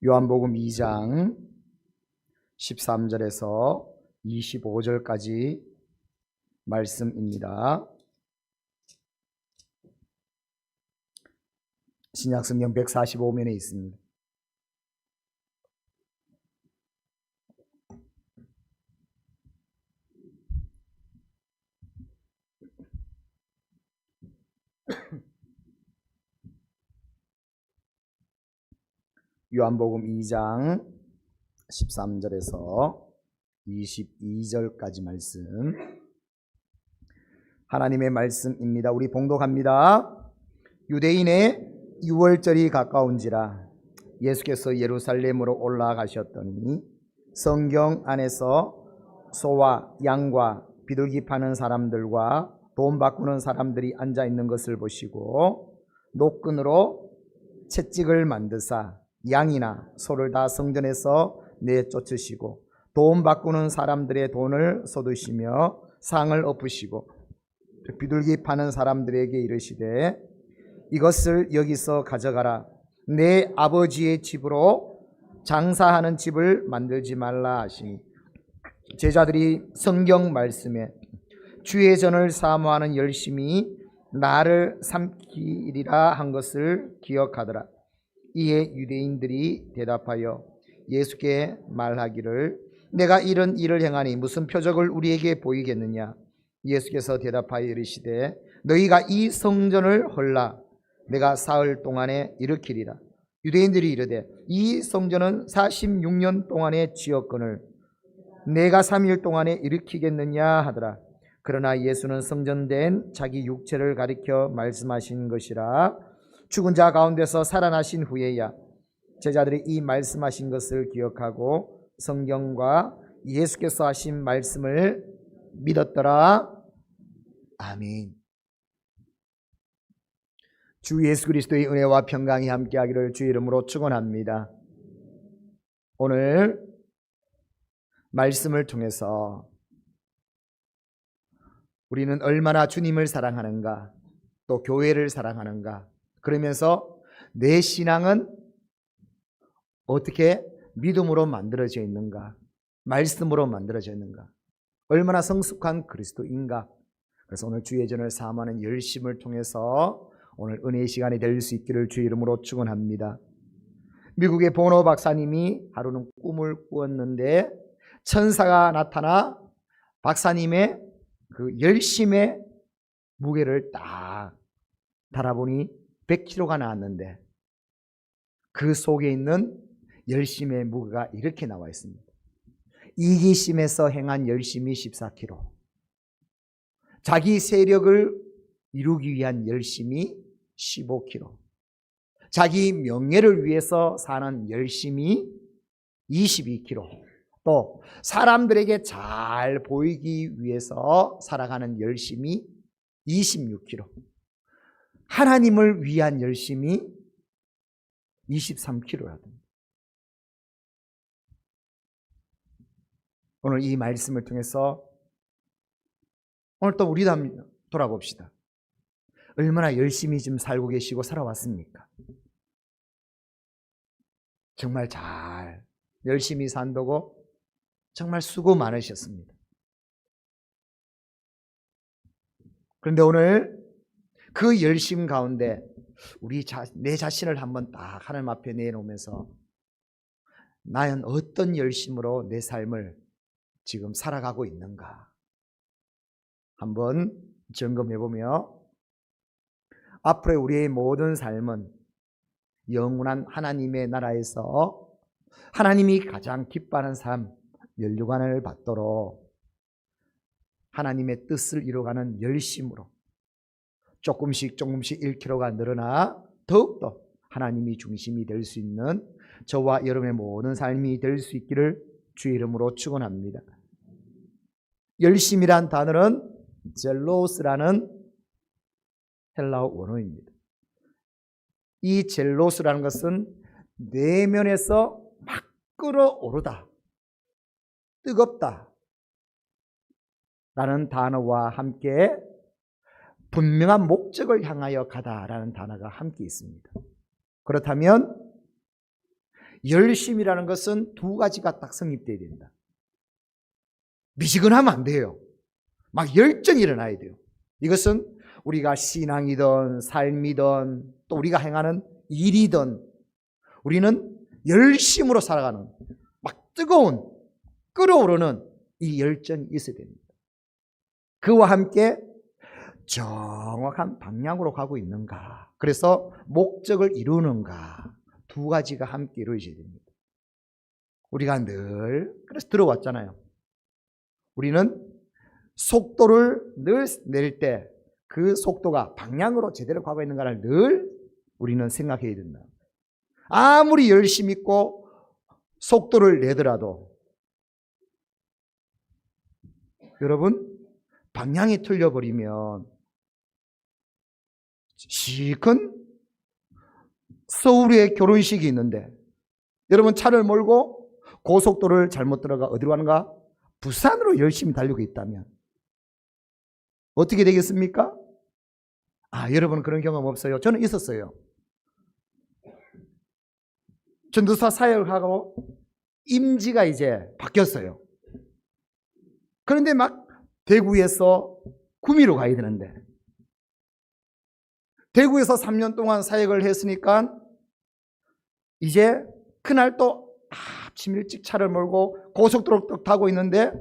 요한복음 2장 13절에서 25절까지 말씀입니다. 신약성경 145면에 있습니다. 요한복음 2장 13절에서 22절까지 말씀, 하나님의 말씀입니다. 우리 봉독합니다. 유대인의 유월절이 가까운지라 예수께서 예루살렘으로 올라가셨더니 성경 안에서 소와 양과 비둘기 파는 사람들과 돈 바꾸는 사람들이 앉아 있는 것을 보시고 노끈으로 채찍을 만드사 양이나 소를 다 성전에서 내쫓으시고 돈 바꾸는 사람들의 돈을 쏟으시며 상을 엎으시고 비둘기 파는 사람들에게 이르시되 이것을 여기서 가져가라. 내 아버지의 집으로 장사하는 집을 만들지 말라 하시니 제자들이 성경 말씀에 주의 전을 사모하는 열심이 나를 삼키리라 한 것을 기억하더라. 이에 유대인들이 대답하여 예수께 말하기를 내가 이런 일을 행하니 무슨 표적을 우리에게 보이겠느냐. 예수께서 대답하여 이르시되 너희가 이 성전을 헐라 내가 사흘 동안에 일으키리라. 유대인들이 이르되 이 성전은 46년 동안의 지었거늘 내가 3일 동안에 일으키겠느냐 하더라. 그러나 예수는 성전된 자기 육체를 가리켜 말씀하신 것이라. 죽은 자 가운데서 살아나신 후에야 제자들이 이 말씀하신 것을 기억하고 성경과 예수께서 하신 말씀을 믿었더라. 아멘. 주 예수 그리스도의 은혜와 평강이 함께하기를 주의 이름으로 축원합니다. 오늘 말씀을 통해서 우리는 얼마나 주님을 사랑하는가, 또 교회를 사랑하는가, 그러면서 내 신앙은 어떻게 믿음으로 만들어져 있는가, 말씀으로 만들어져 있는가, 얼마나 성숙한 그리스도인가. 그래서 오늘 주의 전을 사모하는 열심을 통해서 오늘 은혜의 시간이 될 수 있기를 주의 이름으로 축원합니다. 미국의 보노 박사님이 하루는 꿈을 꾸었는데 천사가 나타나 박사님의 그 열심의 무게를 딱 달아보니 100kg가 나왔는데 그 속에 있는 열심의 무게가 이렇게 나와 있습니다. 이기심에서 행한 열심이 14kg, 자기 세력을 이루기 위한 열심이 15kg, 자기 명예를 위해서 사는 열심이 22kg, 또 사람들에게 잘 보이기 위해서 살아가는 열심이 26kg, 하나님을 위한 열심이 23kg라든가. 오늘 이 말씀을 통해서 오늘 또 우리도 한번 돌아봅시다. 얼마나 열심히 좀 살고 계시고 살아왔습니까? 정말 잘 열심히 산다고 정말 수고 많으셨습니다. 그런데 오늘 그 열심 가운데 내 자신을 한번 딱 하나님 앞에 내놓으면서 나는 어떤 열심으로 내 삶을 지금 살아가고 있는가 한번 점검해보며 앞으로 우리의 모든 삶은 영원한 하나님의 나라에서 하나님이 가장 기뻐하는 삶, 면류관을 받도록 하나님의 뜻을 이루어가는 열심으로 조금씩 1kg가 늘어나 더욱더 하나님이 중심이 될 수 있는 저와 여러분의 모든 삶이 될 수 있기를 주의 이름으로 축원합니다. 열심이란 단어는 젤로스라는 헬라어 원어입니다. 이 젤로스라는 것은 내면에서 막 끓어오르다, 뜨겁다 라는 단어와 함께 분명한 목적을 향하여 가다라는 단어가 함께 있습니다. 그렇다면 열심이라는 것은 두 가지가 딱 성립돼야 된다. 미지근하면 안 돼요. 막 열정이 일어나야 돼요. 이것은 우리가 신앙이든 삶이든 또 우리가 행하는 일이든 우리는 열심으로 살아가는 막 뜨거운 끓어오르는 이 열정이 있어야 됩니다. 그와 함께 정확한 방향으로 가고 있는가, 그래서 목적을 이루는가, 두 가지가 함께 이루어져야 됩니다. 우리가 늘 그래서 들어왔잖아요. 우리는 속도를 늘 낼 때 그 속도가 방향으로 제대로 가고 있는가를 늘 우리는 생각해야 된다. 아무리 열심히 있고 속도를 내더라도 여러분 방향이 틀려버리면 시큰 서울에 결혼식이 있는데 여러분 차를 몰고 고속도로를 잘못 들어가 어디로 가는가? 부산으로 열심히 달리고 있다면 어떻게 되겠습니까? 여러분 그런 경험 없어요? 저는 있었어요. 전도사 사역을 하고 임지가 이제 바뀌었어요. 그런데 막 대구에서 구미로 가야 되는데 대구에서 3년 동안 사역을 했으니까 이제 그날 또 아침 일찍 차를 몰고 고속도로 타고 있는데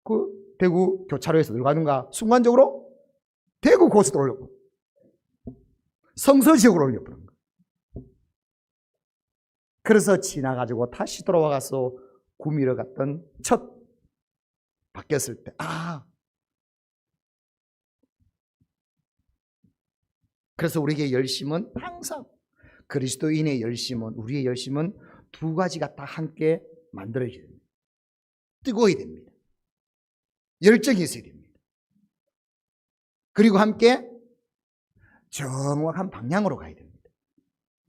그 대구 교차로에서 들어가는가 순간적으로 대구 고속도로로 성서 지역으로 올려버린 거예요. 그래서 지나가지고 다시 돌아와서 구미로 갔던 첫 바뀌었을 때 그래서 우리에게 열심은 항상 그리스도인의 열심은 우리의 열심은 두 가지가 다 함께 만들어져야 됩니다. 뜨거워야 됩니다. 열정이 있어야 됩니다. 그리고 함께 정확한 방향으로 가야 됩니다.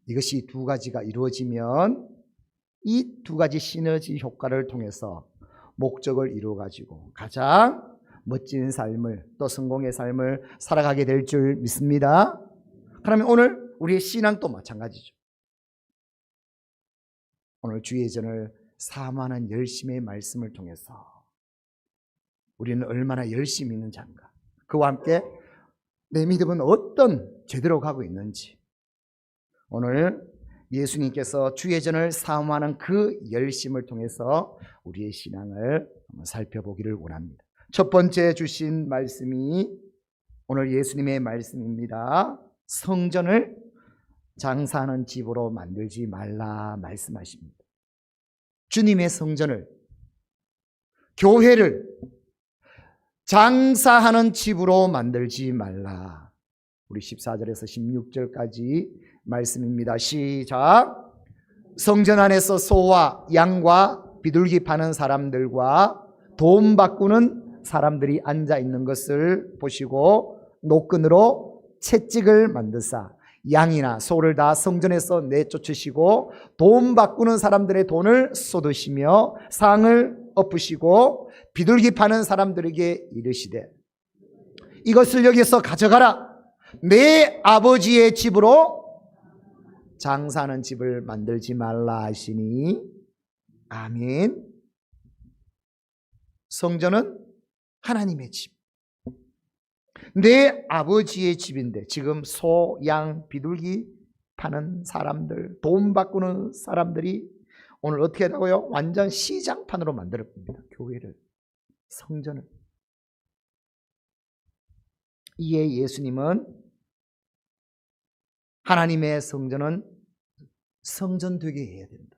이것이 두 가지가 이루어지면 이 두 가지 시너지 효과를 통해서 목적을 이루어가지고 가장 멋진 삶을 또 성공의 삶을 살아가게 될 줄 믿습니다. 그러면 오늘 우리의 신앙도 마찬가지죠. 오늘 주의 전을 사모하는 열심의 말씀을 통해서 우리는 얼마나 열심히 있는 자인가, 그와 함께 내 믿음은 어떤 제대로 가고 있는지 오늘 예수님께서 주의 전을 사모하는 그 열심을 통해서 우리의 신앙을 한번 살펴보기를 원합니다. 첫 번째 주신 말씀이 오늘 예수님의 말씀입니다. 성전을 장사하는 집으로 만들지 말라 말씀하십니다. 주님의 성전을, 교회를 장사하는 집으로 만들지 말라. 우리 14절에서 16절까지 말씀입니다. 시작. 성전 안에서 소와 양과 비둘기 파는 사람들과 돈 바꾸는 사람들이 앉아 있는 것을 보시고 노끈으로 채찍을 만드사 양이나 소를 다 성전에서 내쫓으시고 돈 바꾸는 사람들의 돈을 쏟으시며 상을 엎으시고 비둘기 파는 사람들에게 이르시되 이것을 여기서 가져가라. 내 아버지의 집으로 장사하는 집을 만들지 말라 하시니 아멘. 성전은 하나님의 집, 내 아버지의 집인데 지금 소, 양, 비둘기 파는 사람들, 돈 바꾸는 사람들이 오늘 어떻게 하다고요? 완전 시장판으로 만들었습니다. 교회를, 성전을. 이에 예수님은 하나님의 성전은 성전 되게 해야 된다.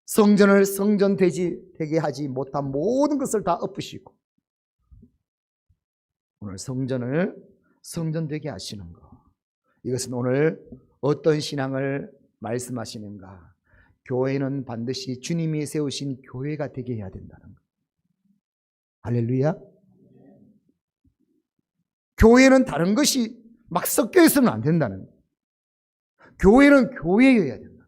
성전을 성전 되게 하지 못한 모든 것을 다 엎으시고 오늘 성전을 성전 되게 하시는 것, 이것은 오늘 어떤 신앙을 말씀하시는가? 교회는 반드시 주님이 세우신 교회가 되게 해야 된다는 것. 할렐루야. 교회는 다른 것이 막 섞여 있으면 안 된다는 것. 교회는 교회여야 된다.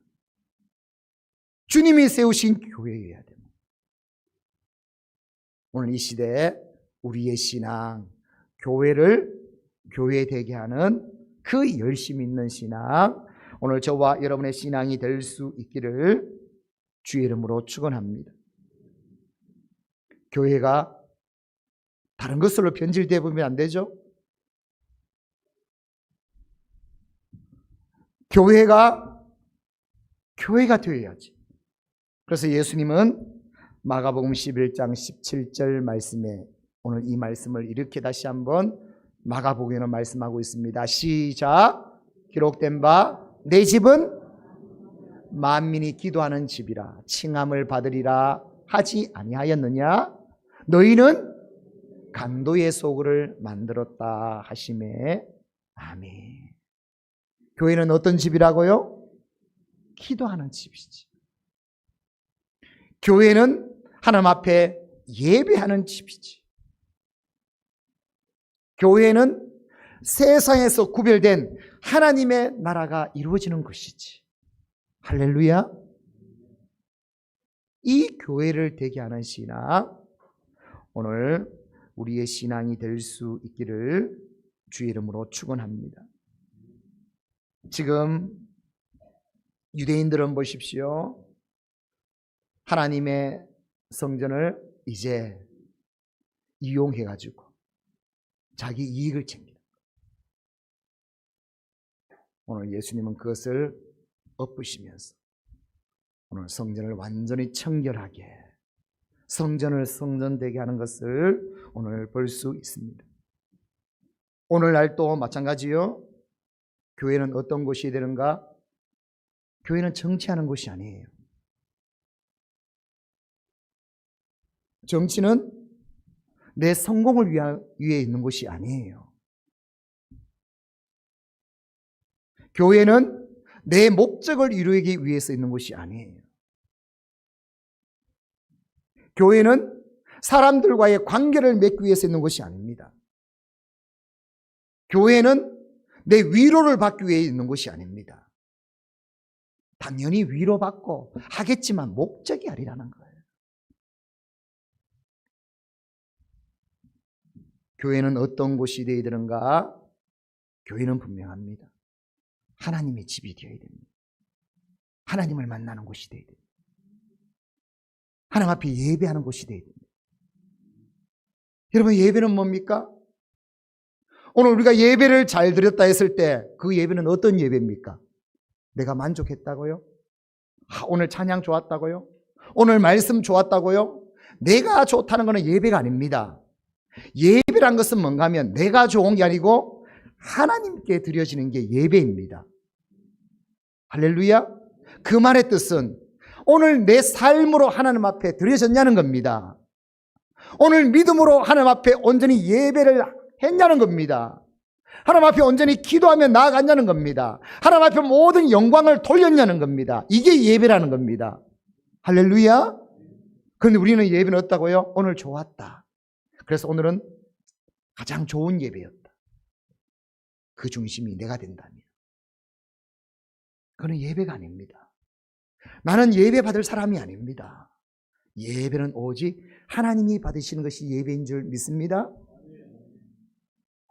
주님이 세우신 교회여야 됩니다. 오늘 이 시대에 우리의 신앙, 교회를 교회 되게 하는 그 열심 있는 신앙, 오늘 저와 여러분의 신앙이 될 수 있기를 주의 이름으로 축원합니다. 교회가 다른 것으로 변질되어 보면 안 되죠? 교회가 되어야지. 그래서 예수님은 마가복음 11장 17절 말씀에 오늘 이 말씀을 이렇게 다시 한번 마가복음에는 말씀하고 있습니다. 시작. 기록된 바 내 집은 만민이 기도하는 집이라 칭함을 받으리라 하지 아니하였느냐? 너희는 강도의 소굴을 만들었다 하시매. 아멘. 교회는 어떤 집이라고요? 기도하는 집이지. 교회는 하나님 앞에 예배하는 집이지. 교회는 세상에서 구별된 하나님의 나라가 이루어지는 것이지. 할렐루야. 이 교회를 되게 하는 신앙, 오늘 우리의 신앙이 될 수 있기를 주의 이름으로 축원합니다. 지금 유대인들은 보십시오. 하나님의 성전을 이제 이용해가지고 자기 이익을 챙깁니다. 오늘 예수님은 그것을 엎으시면서 오늘 성전을 완전히 청결하게, 성전을 성전되게 하는 것을 오늘 볼 수 있습니다. 오늘날 또 마찬가지요. 교회는 어떤 곳이 되는가? 교회는 정치하는 곳이 아니에요. 정치는 내 성공을 위해 있는 곳이 아니에요. 교회는 내 목적을 이루기 위해서 있는 곳이 아니에요. 교회는 사람들과의 관계를 맺기 위해서 있는 것이 아닙니다. 교회는 내 위로를 받기 위해 있는 것이 아닙니다. 당연히 위로받고 하겠지만 목적이 아니라는 거예요. 교회는 어떤 곳이 되어야 되는가? 교회는 분명합니다. 하나님의 집이 되어야 됩니다. 하나님을 만나는 곳이 되어야 됩니다. 하나님 앞에 예배하는 곳이 되어야 됩니다. 여러분, 예배는 뭡니까? 오늘 우리가 예배를 잘 드렸다 했을 때 그 예배는 어떤 예배입니까? 내가 만족했다고요? 오늘 찬양 좋았다고요? 오늘 말씀 좋았다고요? 내가 좋다는 것은 예배가 아닙니다. 예배란 것은 뭔가 하면 내가 좋은 게 아니고 하나님께 드려지는 게 예배입니다. 할렐루야. 그 말의 뜻은 오늘 내 삶으로 하나님 앞에 드려졌냐는 겁니다. 오늘 믿음으로 하나님 앞에 온전히 예배를 했냐는 겁니다. 하나님 앞에 온전히 기도하며 나아갔냐는 겁니다. 하나님 앞에 모든 영광을 돌렸냐는 겁니다. 이게 예배라는 겁니다. 할렐루야. 그런데 우리는 예배는 어떻다고요? 오늘 좋았다. 그래서 오늘은 가장 좋은 예배였다. 그 중심이 내가 된다면 그건 예배가 아닙니다. 나는 예배 받을 사람이 아닙니다. 예배는 오직 하나님이 받으시는 것이 예배인 줄 믿습니다.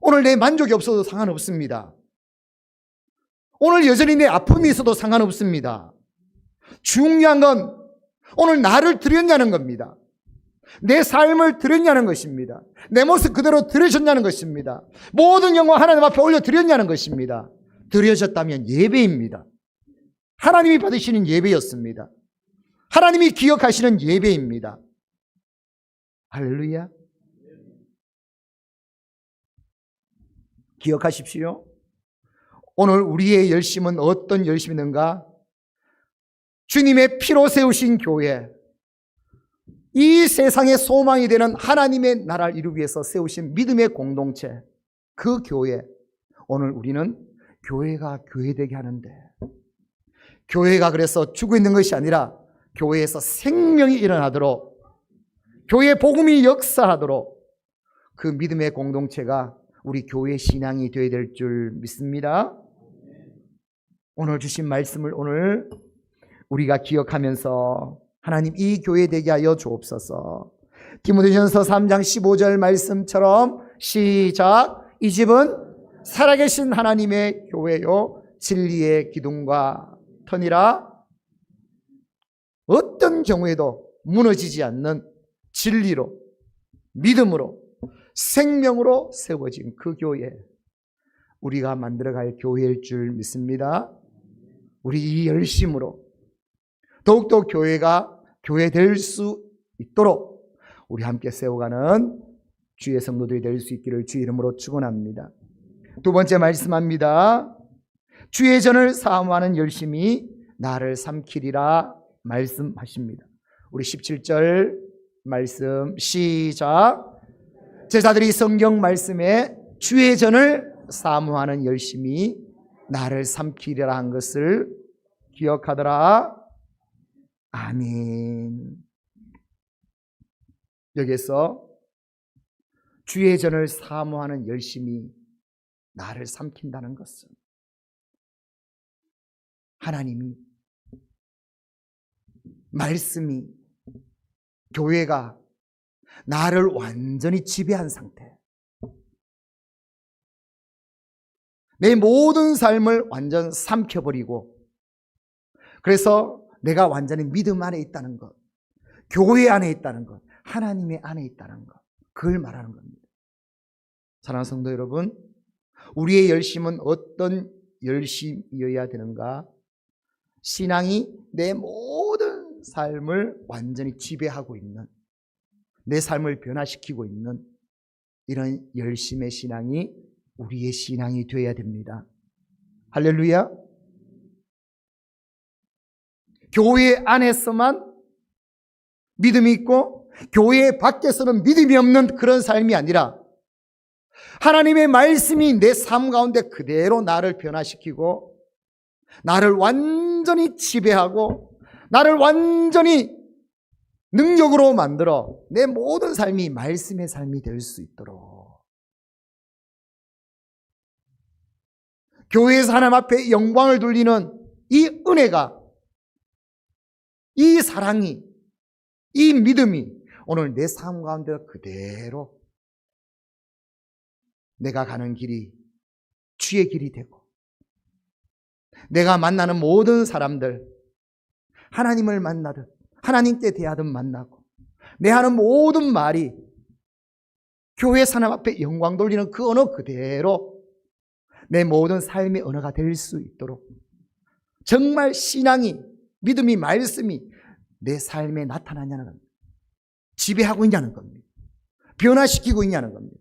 오늘 내 만족이 없어도 상관없습니다. 오늘 여전히 내 아픔이 있어도 상관없습니다. 중요한 건 오늘 나를 드렸냐는 겁니다. 내 삶을 드렸냐는 것입니다. 내 모습 그대로 드려졌냐는 것입니다. 모든 영광 하나님 앞에 올려드렸냐는 것입니다. 드려졌다면 예배입니다. 하나님이 받으시는 예배였습니다. 하나님이 기억하시는 예배입니다. 할렐루야. 기억하십시오. 오늘 우리의 열심은 어떤 열심이든가? 주님의 피로 세우신 교회, 이 세상의 소망이 되는 하나님의 나라를 이루기 위해서 세우신 믿음의 공동체, 그 교회, 오늘 우리는 교회가 교회되게 하는데, 교회가 그래서 죽어 있는 것이 아니라 교회에서 생명이 일어나도록, 교회 복음이 역사하도록 그 믿음의 공동체가 우리 교회 신앙이 되어야 될 줄 믿습니다. 오늘 주신 말씀을 오늘 우리가 기억하면서 하나님 이 교회 되게 하여 주옵소서. 디모데전서 3장 15절 말씀처럼 시작. 이 집은 살아계신 하나님의 교회요 진리의 기둥과 터니라. 어떤 경우에도 무너지지 않는 진리로, 믿음으로, 생명으로 세워진 그 교회, 우리가 만들어갈 교회일 줄 믿습니다. 우리 이 열심으로 더욱더 교회가 교회 될 수 있도록 우리 함께 세워가는 주의 성도들이 될 수 있기를 주의 이름으로 축원합니다. 두 번째 말씀합니다. 주의 전을 사모하는 열심이 나를 삼키리라 말씀하십니다. 우리 17절 말씀 시작. 제자들이 성경 말씀에 주의 전을 사모하는 열심이 나를 삼키리라 한 것을 기억하더라. 아멘. 여기서 주의 전을 사모하는 열심이 나를 삼킨다는 것은 하나님이, 말씀이, 교회가 나를 완전히 지배한 상태, 내 모든 삶을 완전 삼켜버리고, 그래서 내가 완전히 믿음 안에 있다는 것, 교회 안에 있다는 것, 하나님의 안에 있다는 것, 그걸 말하는 겁니다. 사랑하는 성도 여러분, 우리의 열심은 어떤 열심이어야 되는가? 신앙이 내 모든 삶을 완전히 지배하고 있는, 내 삶을 변화시키고 있는 이런 열심의 신앙이 우리의 신앙이 되어야 됩니다. 할렐루야. 교회 안에서만 믿음이 있고 교회 밖에서는 믿음이 없는 그런 삶이 아니라 하나님의 말씀이 내 삶 가운데 그대로 나를 변화시키고 나를 완전히 지배하고 나를 완전히 능력으로 만들어 내 모든 삶이 말씀의 삶이 될 수 있도록, 교회에서 하나님 앞에 영광을 돌리는 이 은혜가, 이 사랑이, 이 믿음이 오늘 내 삶 가운데 그대로 내가 가는 길이 주의 길이 되고, 내가 만나는 모든 사람들 하나님을 만나듯 하나님께 대하듯 만나고, 내 하는 모든 말이 교회 하나님 앞에 영광 돌리는 그 언어 그대로 내 모든 삶의 언어가 될 수 있도록, 정말 신앙이, 믿음이, 말씀이 내 삶에 나타나냐는 겁니다. 지배하고 있냐는 겁니다. 변화시키고 있냐는 겁니다.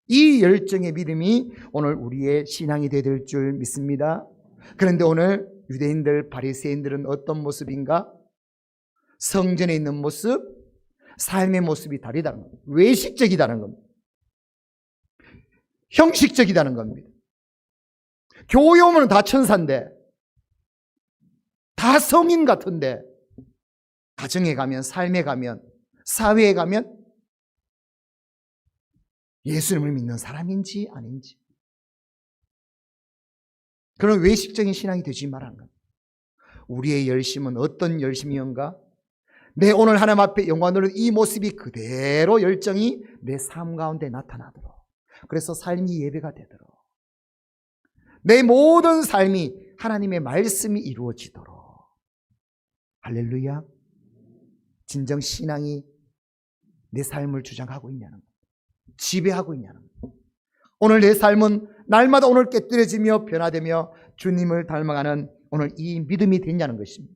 이 열정의 믿음이 오늘 우리의 신앙이 되어야 될 줄 믿습니다. 그런데 오늘 유대인들, 바리새인들은 어떤 모습인가? 성전에 있는 모습, 삶의 모습이 다르다는 겁니다. 외식적이다는 겁니다. 형식적이다는 겁니다. 교회 오면 다 천사인데, 다 성인 같은데, 가정에 가면, 삶에 가면, 사회에 가면 예수님을 믿는 사람인지 아닌지, 그런 외식적인 신앙이 되지 말라는 겁니다. 우리의 열심은 어떤 열심이었는가? 내 오늘 하나님 앞에 영광 돌리는 이 모습이 그대로 열정이 내 삶 가운데 나타나도록, 그래서 삶이 예배가 되도록, 내 모든 삶이 하나님의 말씀이 이루어지도록. 할렐루야. 진정 신앙이 내 삶을 주장하고 있냐는 것, 지배하고 있냐는 것. 오늘 내 삶은 날마다 오늘 깨뜨려지며 변화되며 주님을 닮아가는 오늘 이 믿음이 됐냐는 것입니다.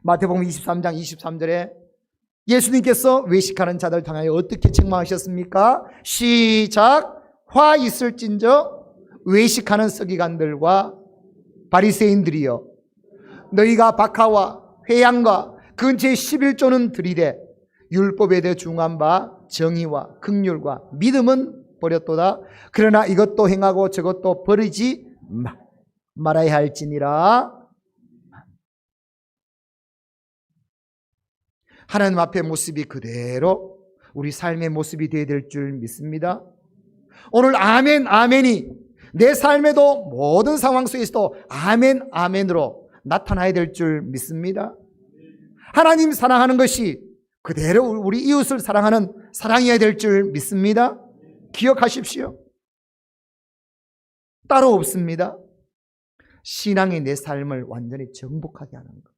마태복음 23장 23절에 예수님께서 외식하는 자들 향하여 어떻게 책망하셨습니까? 시작. 화 있을진저 외식하는 서기관들과 바리새인들이여, 너희가 박하와 회양과 근처에 11조는 들이되 율법에 대해 중한 바 정의와 긍휼과 믿음은 버렸도다. 그러나 이것도 행하고 저것도 버리지 말아야 할지니라. 하나님 앞의 모습이 그대로 우리 삶의 모습이 되어야 될 줄 믿습니다. 오늘 아멘 아멘이 내 삶에도 모든 상황 속에서도 아멘 아멘으로 나타나야 될 줄 믿습니다. 하나님 사랑하는 것이 그대로 우리 이웃을 사랑하는 사랑이어야 될 줄 믿습니다. 기억하십시오. 따로 없습니다. 신앙이 내 삶을 완전히 정복하게 하는 것.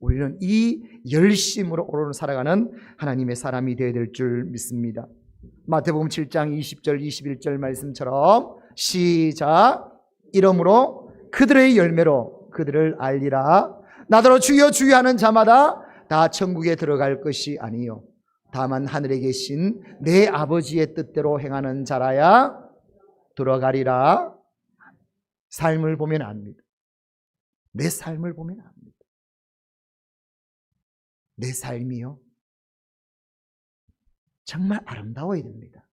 우리는 이 열심으로 오늘 살아가는 하나님의 사람이 되어야 될 줄 믿습니다. 마태복음 7장 20절 21절 말씀처럼 시작. 이러므로 그들의 열매로 그들을 알리라. 나더러 주여 주여 하는 자마다 다 천국에 들어갈 것이 아니요 다만 하늘에 계신 내 아버지의 뜻대로 행하는 자라야 들어가리라. 삶을 보면 압니다. 내 삶을 보면 압니다. 내 삶이요 정말 아름다워야 됩니다.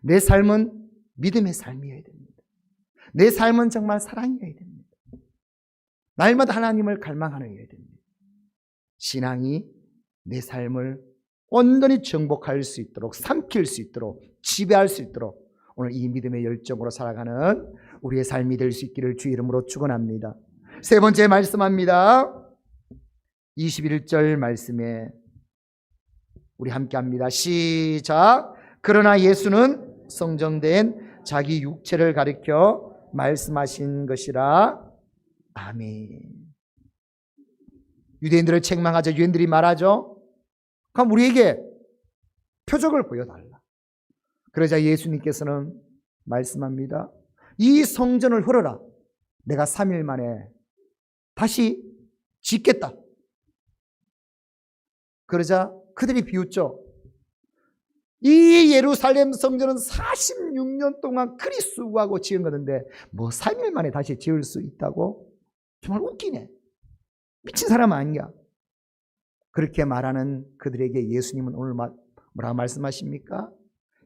내 삶은 믿음의 삶이어야 됩니다. 내 삶은 정말 사랑이어야 됩니다. 날마다 하나님을 갈망하여야 됩니다. 신앙이 내 삶을 온전히 정복할 수 있도록, 삼킬 수 있도록, 지배할 수 있도록 오늘 이 믿음의 열정으로 살아가는 우리의 삶이 될 수 있기를 주의 이름으로 축원합니다. 세 번째 말씀합니다. 21절 말씀에 우리 함께 합니다. 시작. 그러나 예수는 성정된 자기 육체를 가리켜 말씀하신 것이라. 아멘. 유대인들을 책망하죠. 유대인들이 말하죠. 그럼 우리에게 표적을 보여달라. 그러자 예수님께서는 말씀합니다. 이 성전을 헐어라. 내가 3일 만에 다시 짓겠다. 그러자 그들이 비웃죠. 이 예루살렘 성전은 46년 동안 그리 수고하고 지은 건데 뭐 3일 만에 다시 지을 수 있다고? 정말 웃기네. 미친 사람 아니야. 그렇게 말하는 그들에게 예수님은 오늘 뭐라고 말씀하십니까?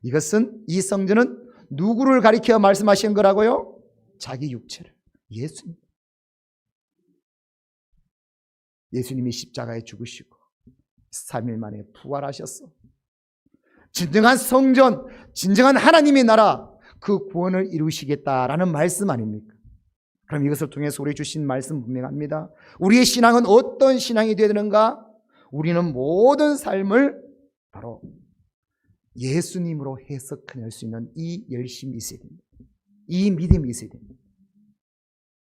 이것은, 이 성전은 누구를 가리켜 말씀하신 거라고요? 자기 육체를. 예수님이 십자가에 죽으시고 3일 만에 부활하셨어. 진정한 성전, 진정한 하나님의 나라, 그 구원을 이루시겠다라는 말씀 아닙니까? 그럼 이것을 통해서 우리 주신 말씀 분명합니다. 우리의 신앙은 어떤 신앙이 되어야 되는가? 우리는 모든 삶을 바로 예수님으로 해석해낼 수 있는 이 열심이 있어야 됩니다. 이 믿음이 있어야 됩니다.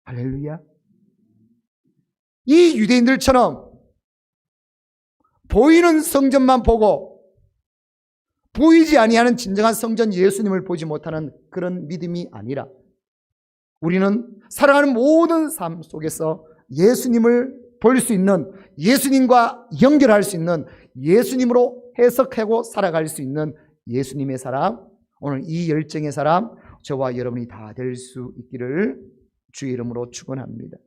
할렐루야. 이 유대인들처럼 보이는 성전만 보고 보이지 아니하는 진정한 성전 예수님을 보지 못하는 그런 믿음이 아니라 우리는 살아가는 모든 삶 속에서 예수님을 볼 수 있는, 예수님과 연결할 수 있는, 예수님으로 해석하고 살아갈 수 있는 예수님의 사람, 오늘 이 열정의 사람 저와 여러분이 다 될 수 있기를 주의 이름으로 축원합니다.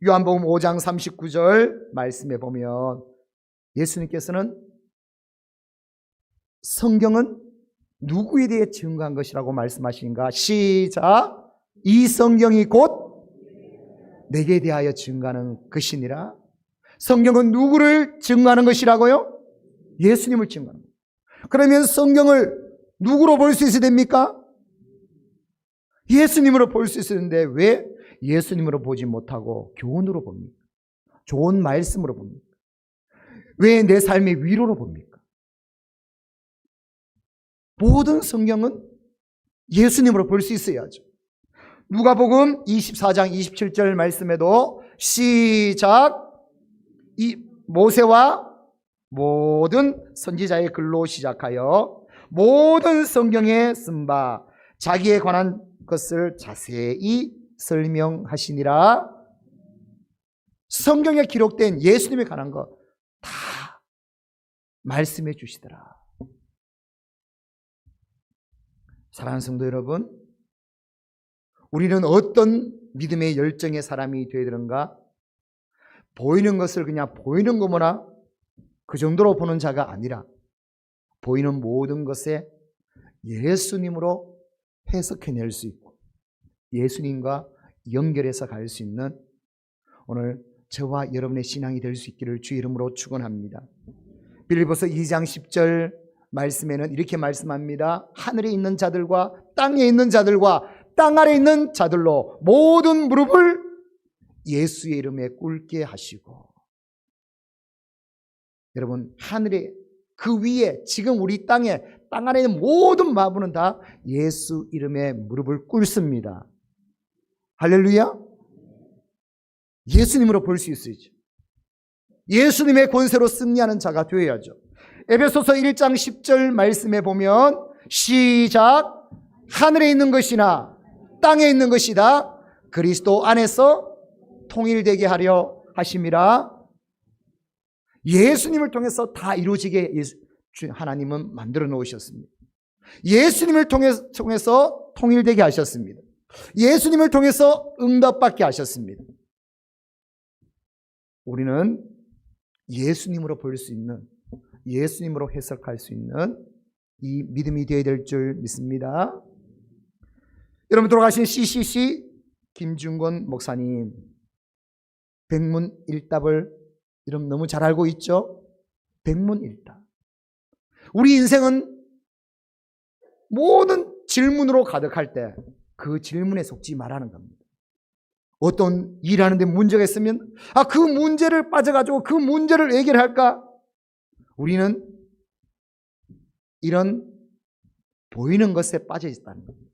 요한복음 5장 39절 말씀에 보면 예수님께서는 성경은 누구에 대해 증거한 것이라고 말씀하시는가? 시작. 이 성경이 곧 내게 대하여 증거하는 것이니라. 성경은 누구를 증거하는 것이라고요? 예수님을 증거하는 것. 그러면 성경을 누구로 볼 수 있어야 됩니까? 예수님으로 볼 수 있었는데 왜 예수님으로 보지 못하고 교훈으로 봅니까? 좋은 말씀으로 봅니까? 왜 내 삶의 위로로 봅니까? 모든 성경은 예수님으로 볼 수 있어야죠. 누가복음 24장 27절 말씀에도 시작. 이 모세와 모든 선지자의 글로 시작하여 모든 성경에 쓴 바 자기에 관한 것을 자세히 설명하시니라. 성경에 기록된 예수님에 관한 것 다 말씀해 주시더라. 사랑하는 성도 여러분, 우리는 어떤 믿음의 열정의 사람이 되어야 되는가? 보이는 것을 그냥 보이는 것만나 그 정도로 보는 자가 아니라 보이는 모든 것에 예수님으로 해석해낼 수 있고 예수님과 연결해서 갈 수 있는 오늘 저와 여러분의 신앙이 될 수 있기를 주의 이름으로 축원합니다. 빌립보서 2장 10절 말씀에는 이렇게 말씀합니다. 하늘에 있는 자들과 땅에 있는 자들과 땅 아래 있는 자들로 모든 무릎을 예수의 이름에 꿇게 하시고. 여러분, 하늘에 그 위에 지금 우리 땅에 땅 안에 있는 모든 마부는 다 예수 이름에 무릎을 꿇습니다. 할렐루야. 예수님으로 볼 수 있어야죠. 예수님의 권세로 승리하는 자가 되어야죠. 에베소서 1장 10절 말씀에 보면 시작. 하늘에 있는 것이나 땅에 있는 것이다 그리스도 안에서 통일되게 하려 하심이라. 예수님을 통해서 다 이루어지게 하나님은 만들어 놓으셨습니다. 예수님을 통해서 통일되게 하셨습니다. 예수님을 통해서 응답받게 하셨습니다. 우리는 예수님으로 볼 수 있는, 예수님으로 해석할 수 있는 이 믿음이 되어야 될 줄 믿습니다. 여러분, 돌아가신 CCC 김중권 목사님 백문일답을 여러분 너무 잘 알고 있죠? 백문일답. 우리 인생은 모든 질문으로 가득할 때 그 질문에 속지 말라는 겁니다. 어떤 일하는데 문제가 있으면 그 문제를 빠져가지고 그 문제를 해결할까? 우리는 이런 보이는 것에 빠져 있다는 겁니다.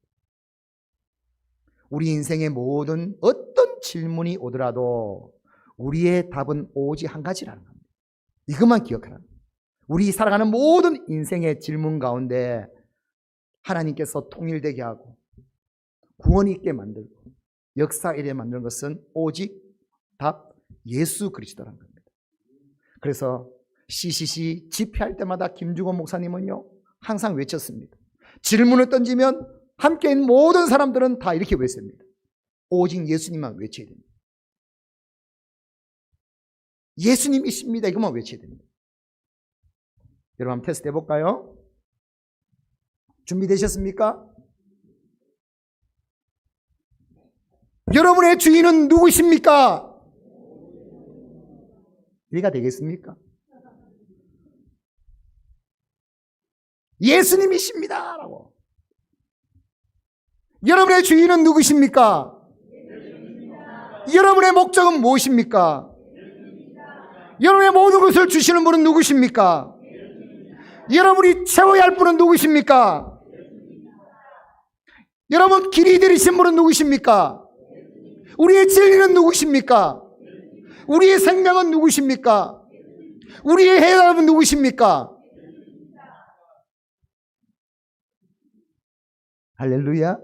우리 인생의 모든 어떤 질문이 오더라도 우리의 답은 오직 한 가지라는 겁니다. 이것만 기억하라. 우리 살아가는 모든 인생의 질문 가운데 하나님께서 통일되게 하고 구원 있게 만들고 역사 일에 만드는 것은 오직 답 예수 그리스도라는 겁니다. 그래서 CCC 집회할 때마다 김중원 목사님은요 항상 외쳤습니다. 질문을 던지면 함께 있는 모든 사람들은 다 이렇게 외칩니다. 오직 예수님만 외쳐야 됩니다. 예수님이십니다. 이것만 외쳐야 됩니다. 여러분 한번 테스트 해볼까요? 준비되셨습니까? 여러분의 주인은 누구십니까? 이해가 되겠습니까? 예수님이십니다 라고. 여러분의 주인은 누구십니까? 여러분의 목적은 무엇입니까? 여러분의 모든 것을 주시는 분은 누구십니까? 여러분이 채워야 할 분은 누구십니까? 여러분 길이 되리신 분은 누구십니까? 우리의 진리는 누구십니까? 우리의 생명은 누구십니까? 우리의 해답은 누구십니까? 할렐루야.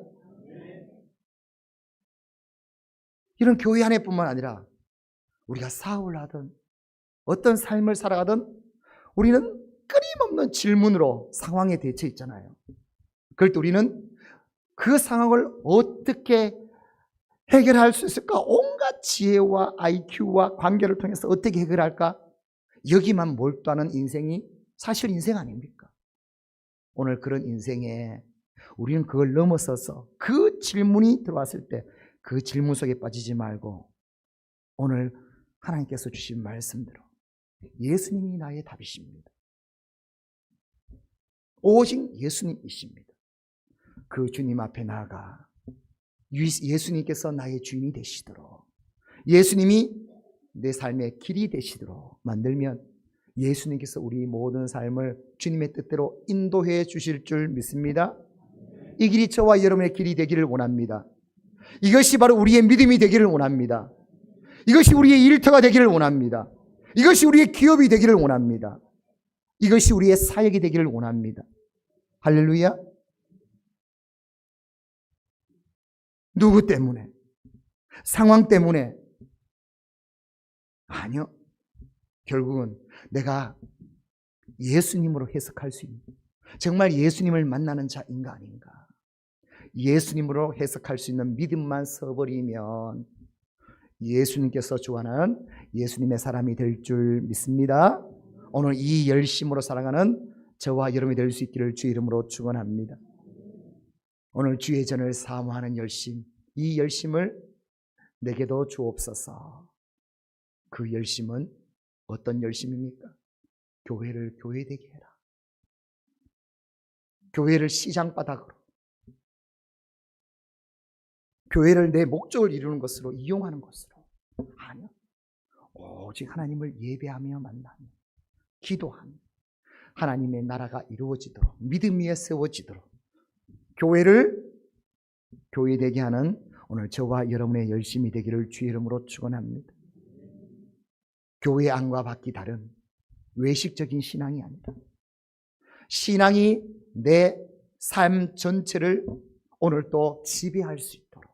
이런 교회 안에뿐만 아니라 우리가 사업을 하든 어떤 삶을 살아가든 우리는 끊임없는 질문으로 상황에 대처해 있잖아요. 그럴 때 우리는 그 상황을 어떻게 해결할 수 있을까? 온갖 지혜와 IQ와 관계를 통해서 어떻게 해결할까? 여기만 몰두하는 인생이 사실 인생 아닙니까? 오늘 그런 인생에 우리는 그걸 넘어서서 그 질문이 들어왔을 때 그 질문 속에 빠지지 말고 오늘 하나님께서 주신 말씀대로 예수님이 나의 답이십니다. 오직 예수님이십니다. 그 주님 앞에 나아가 예수님께서 나의 주인이 되시도록, 예수님이 내 삶의 길이 되시도록 만들면 예수님께서 우리 모든 삶을 주님의 뜻대로 인도해 주실 줄 믿습니다. 이 길이 저와 여러분의 길이 되기를 원합니다. 이것이 바로 우리의 믿음이 되기를 원합니다. 이것이 우리의 일터가 되기를 원합니다. 이것이 우리의 기업이 되기를 원합니다. 이것이 우리의 사역이 되기를 원합니다. 할렐루야. 누구 때문에? 상황 때문에? 아니요. 결국은 내가 예수님으로 해석할 수 있는, 정말 예수님을 만나는 자인가 아닌가, 예수님으로 해석할 수 있는 믿음만 서버리면 예수님께서 주관하는 예수님의 사람이 될 줄 믿습니다. 오늘 이 열심으로 살아가는 저와 여러분이 될 수 있기를 주의 이름으로 축원합니다. 오늘 주의 전을 사모하는 열심, 이 열심을 내게도 주옵소서. 그 열심은 어떤 열심입니까? 교회를 교회되게 해라. 교회를 시장바닥으로, 교회를 내 목적을 이루는 것으로 이용하는 것으로. 아니요. 오직 하나님을 예배하며 만나며 기도하며 하나님의 나라가 이루어지도록, 믿음 위에 세워지도록 교회를 교회되게 하는 오늘 저와 여러분의 열심이 되기를 주의 이름으로 축원합니다. 교회 안과 밖이 다른 외식적인 신앙이 아니다. 신앙이 내 삶 전체를 오늘 또 지배할 수 있도록,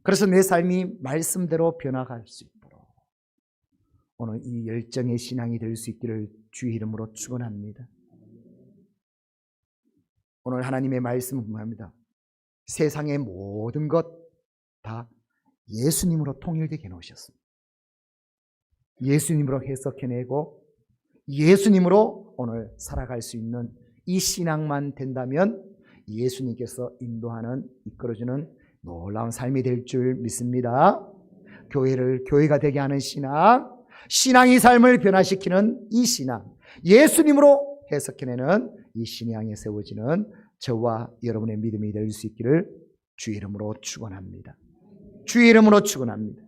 그래서 내 삶이 말씀대로 변화할 수 있도록 오늘 이 열정의 신앙이 될 수 있기를 주의 이름으로 축원합니다. 오늘 하나님의 말씀은 분명합니다. 세상의 모든 것 다 예수님으로 통일되게 해놓으셨습니다. 예수님으로 해석해내고 예수님으로 오늘 살아갈 수 있는 이 신앙만 된다면 예수님께서 인도하는, 이끌어주는 놀라운 삶이 될 줄 믿습니다. 교회를 교회가 되게 하는 신앙, 신앙이 삶을 변화시키는 이 신앙, 예수님으로 해석해내는 이 신앙에 세워지는 저와 여러분의 믿음이 될 수 있기를 주의 이름으로 축원합니다. 주의 이름으로 축원합니다.